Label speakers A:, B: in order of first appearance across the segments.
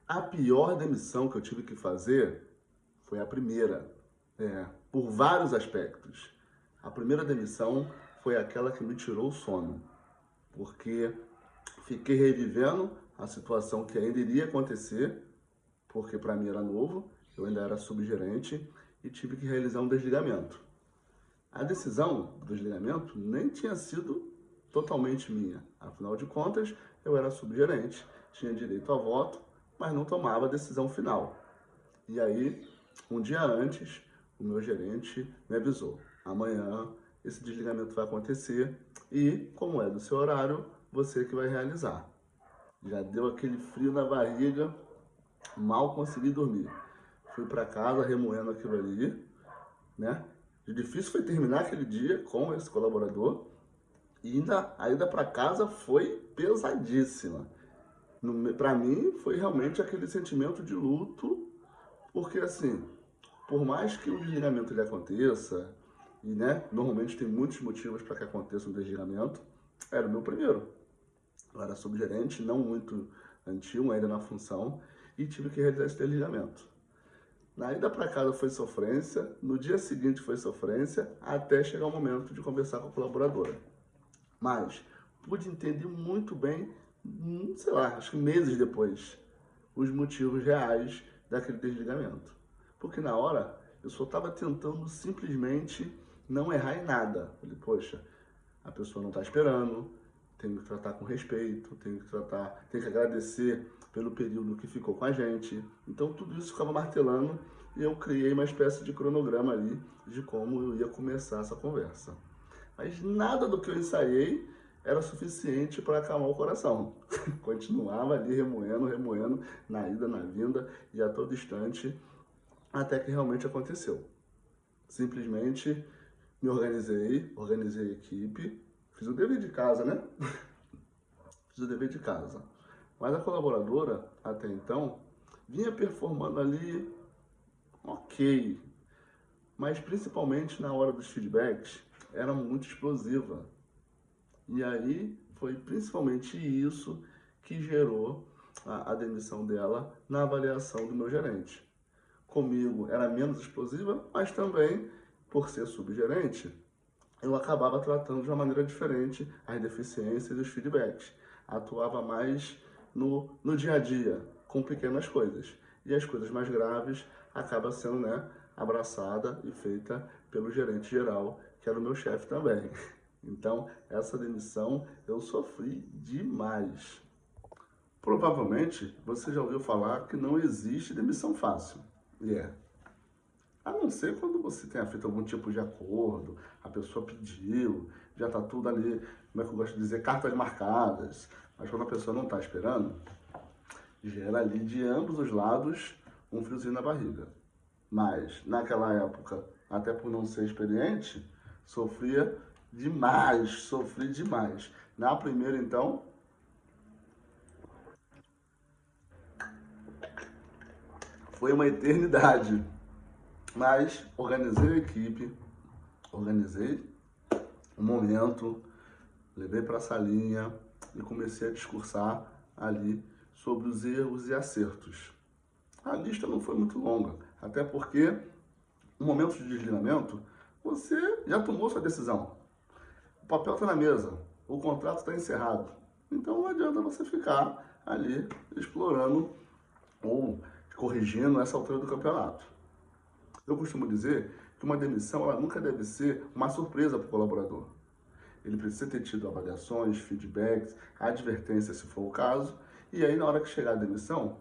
A: A pior demissão que eu tive que fazer foi a primeira, por vários aspectos. A primeira demissão foi aquela que me tirou o sono, porque fiquei revivendo a situação que ainda iria acontecer, porque para mim era novo, eu ainda era subgerente e tive que realizar um desligamento. A decisão do desligamento nem tinha sido totalmente minha. Afinal de contas, eu era subgerente, tinha direito a voto, mas não tomava a decisão final. E aí, um dia antes, o meu gerente me avisou: amanhã esse desligamento vai acontecer e, como é do seu horário, você que vai realizar. Já deu aquele frio na barriga, mal consegui dormir. Fui para casa remoendo aquilo ali, né? O difícil foi terminar aquele dia com esse colaborador e ainda a ida para casa foi pesadíssima. Para mim foi realmente aquele sentimento de luto, porque assim, por mais que o desligamento ele aconteça, e né, normalmente tem muitos motivos para que aconteça um desligamento, era o meu primeiro. Eu era subgerente, não muito antigo, ainda na função, e tive que realizar esse desligamento. Na ida para casa foi sofrência, no dia seguinte foi sofrência, até chegar o momento de conversar com a colaboradora. Mas pude entender muito bem, sei lá, acho que meses depois, os motivos reais daquele desligamento. Porque na hora eu só estava tentando simplesmente não errar em nada. Falei, poxa, a pessoa não está esperando, tenho que tratar com respeito, tenho que agradecer pelo período que ficou com a gente. Então tudo isso ficava martelando e eu criei uma espécie de cronograma ali de como eu ia começar essa conversa. Mas nada do que eu ensaiei era suficiente para acalmar o coração. Continuava ali remoendo, remoendo, na ida, na vinda e a todo instante, até que realmente aconteceu. Simplesmente me organizei, organizei a equipe, fiz o dever de casa, né? Fiz o dever de casa. Mas a colaboradora, até então, vinha performando ali ok, mas principalmente na hora dos feedbacks, era muito explosiva. E aí foi principalmente isso que gerou a demissão dela na avaliação do meu gerente. Comigo era menos explosiva, mas também, por ser subgerente, eu acabava tratando de uma maneira diferente as deficiências e os feedbacks. Atuava mais no dia a dia, com pequenas coisas. E as coisas mais graves acabam sendo, né, abraçada e feita pelo gerente geral, que era o meu chefe também. Então, essa demissão eu sofri demais. Provavelmente você já ouviu falar que não existe demissão fácil. E é. A não ser quando você tenha feito algum tipo de acordo, a pessoa pediu, já está tudo ali, como é que eu gosto de dizer, cartas marcadas. Mas quando a pessoa não está esperando, gera ali de ambos os lados um friozinho na barriga. Mas naquela época, até por não ser experiente, sofria demais, sofri demais. Na primeira, então, foi uma eternidade. Mas organizei a equipe, organizei um momento, levei para a salinha e comecei a discursar ali sobre os erros e acertos. A lista não foi muito longa, até porque no momento de desligamento você já tomou sua decisão. O papel está na mesa, o contrato está encerrado. Então não adianta você ficar ali explorando ou corrigindo essa altura do campeonato. Eu costumo dizer que uma demissão ela nunca deve ser uma surpresa para o colaborador. Ele precisa ter tido avaliações, feedbacks, advertências se for o caso, e aí na hora que chegar a demissão,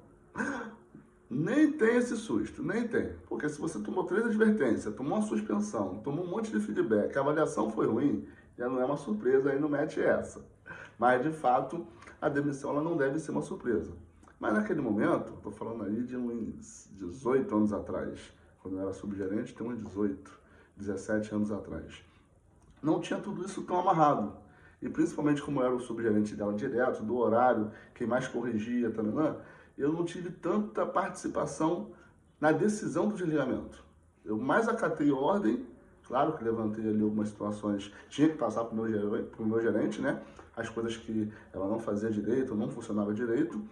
A: nem tem esse susto, nem tem. Porque se você tomou 3 advertências, tomou uma suspensão, tomou um monte de feedback, a avaliação foi ruim, já não é uma surpresa, aí não mete essa. Mas de fato, a demissão ela não deve ser uma surpresa. Mas naquele momento, estou falando aí de uns 18 anos atrás, quando eu era subgerente, tem uns 18, 17 anos atrás. Não tinha tudo isso tão amarrado. E principalmente como eu era o subgerente dela direto, do horário, quem mais corrigia, taranã, eu não tive tanta participação na decisão do desligamento. Eu mais acatei ordem, claro que levantei ali algumas situações, tinha que passar para o meu gerente, né? As coisas que ela não fazia direito, não funcionava direito,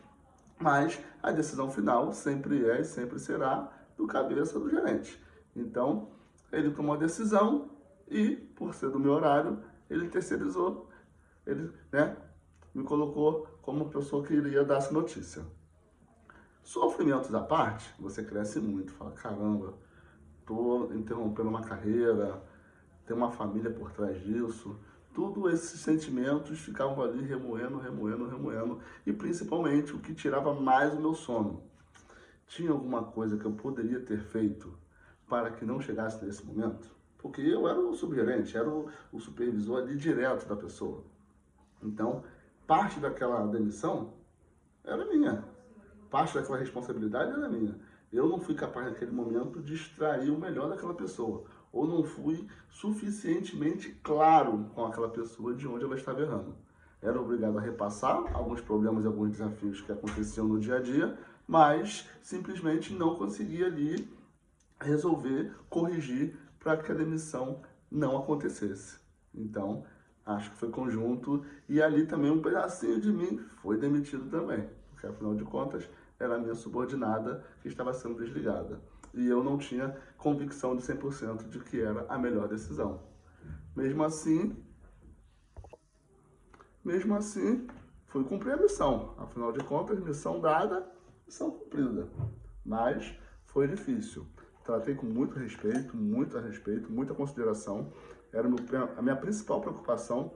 A: Mas a decisão final sempre é e sempre será do cabeça do gerente. Então, ele tomou a decisão e, por ser do meu horário, ele terceirizou, ele, né, me colocou como pessoa que iria dar essa notícia. Sofrimentos à parte, você cresce muito, fala, caramba, tô interrompendo uma carreira, tem uma família por trás disso. Todos esses sentimentos ficavam ali remoendo, remoendo, remoendo. E principalmente o que tirava mais o meu sono. Tinha alguma coisa que eu poderia ter feito para que não chegasse nesse momento? Porque eu era o subgerente, era o supervisor ali direto da pessoa. Então, parte daquela demissão era minha. Parte daquela responsabilidade era minha. Eu não fui capaz naquele momento de extrair o melhor daquela pessoa. Ou não fui suficientemente claro com aquela pessoa de onde ela estava errando. Era obrigado a repassar alguns problemas e alguns desafios que aconteciam no dia a dia, mas simplesmente não conseguia ali resolver, corrigir para que a demissão não acontecesse. Então, acho que foi conjunto e ali também um pedacinho de mim foi demitido também, porque afinal de contas era a minha subordinada que estava sendo desligada. E eu não tinha convicção de 100% de que era a melhor decisão. Mesmo assim, mesmo assim, fui cumprir a missão. Afinal de contas, missão dada, missão cumprida. Mas foi difícil. Tratei com muito respeito, muita consideração. Era a minha principal preocupação,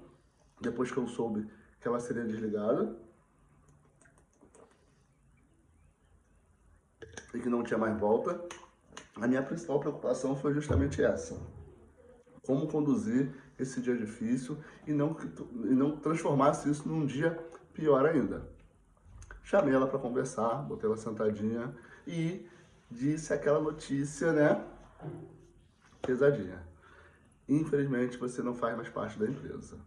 A: depois que eu soube que ela seria desligada e que não tinha mais volta. A minha principal preocupação foi justamente essa. Como conduzir esse dia difícil e não transformasse isso num dia pior ainda. Chamei ela para conversar, botei ela sentadinha e disse aquela notícia, né, pesadinha. Infelizmente, você não faz mais parte da empresa.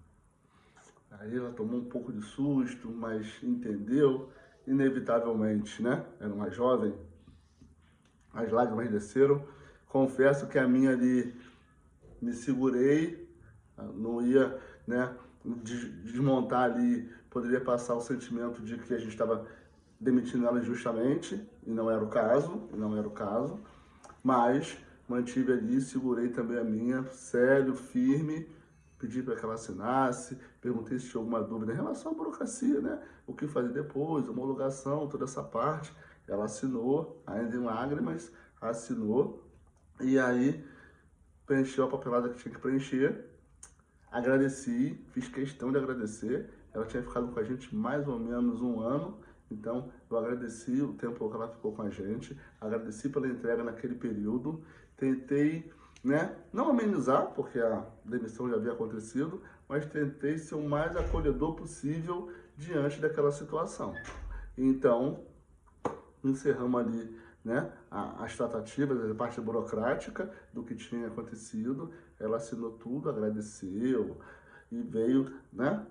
A: Aí ela tomou um pouco de susto, mas entendeu, inevitavelmente, né, era uma jovem, as lágrimas desceram. Confesso que a minha ali me segurei, não ia, né, desmontar ali, poderia passar o sentimento de que a gente estava demitindo ela injustamente, e não era o caso, mas mantive ali, segurei também a minha, sério, firme, pedi para que ela assinasse, perguntei se tinha alguma dúvida em relação à burocracia, né, o que fazer depois, homologação, toda essa parte. Ela assinou, ainda em lágrimas, assinou, e aí preencheu a papelada que tinha que preencher, agradeci, fiz questão de agradecer. Ela tinha ficado com a gente mais ou menos um ano, então eu agradeci o tempo que ela ficou com a gente, agradeci pela entrega naquele período, tentei, né, não amenizar, porque a demissão já havia acontecido, mas tentei ser o mais acolhedor possível diante daquela situação. Então, encerramos ali, né, as tratativas, a parte burocrática do que tinha acontecido. Ela assinou tudo, agradeceu e veio, né,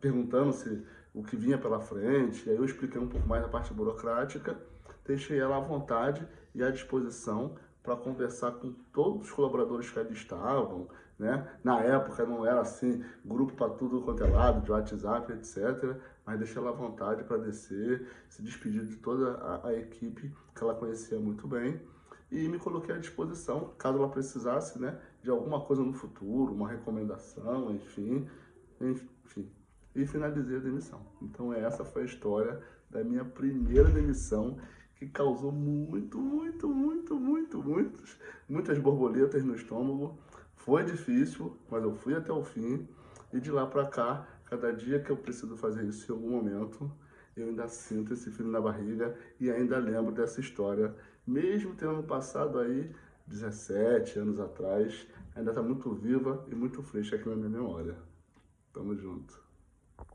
A: perguntando se o que vinha pela frente. E aí eu expliquei um pouco mais a parte burocrática, deixei ela à vontade e à disposição para conversar com todos os colaboradores que ali estavam, né? Na época não era assim, grupo para tudo quanto é lado, de WhatsApp, etc. Mas deixei ela à vontade para descer, se despedir de toda a equipe que ela conhecia muito bem e me coloquei à disposição, caso ela precisasse, né, de alguma coisa no futuro, uma recomendação, enfim. E finalizei a demissão. Então essa foi a história da minha primeira demissão, que causou muitas borboletas no estômago. Foi difícil, mas eu fui até o fim. E de lá pra cá, cada dia que eu preciso fazer isso em algum momento, eu ainda sinto esse frio na barriga e ainda lembro dessa história. Mesmo tendo passado aí 17 anos atrás, ainda está muito viva e muito fresca aqui na minha memória. Tamo junto.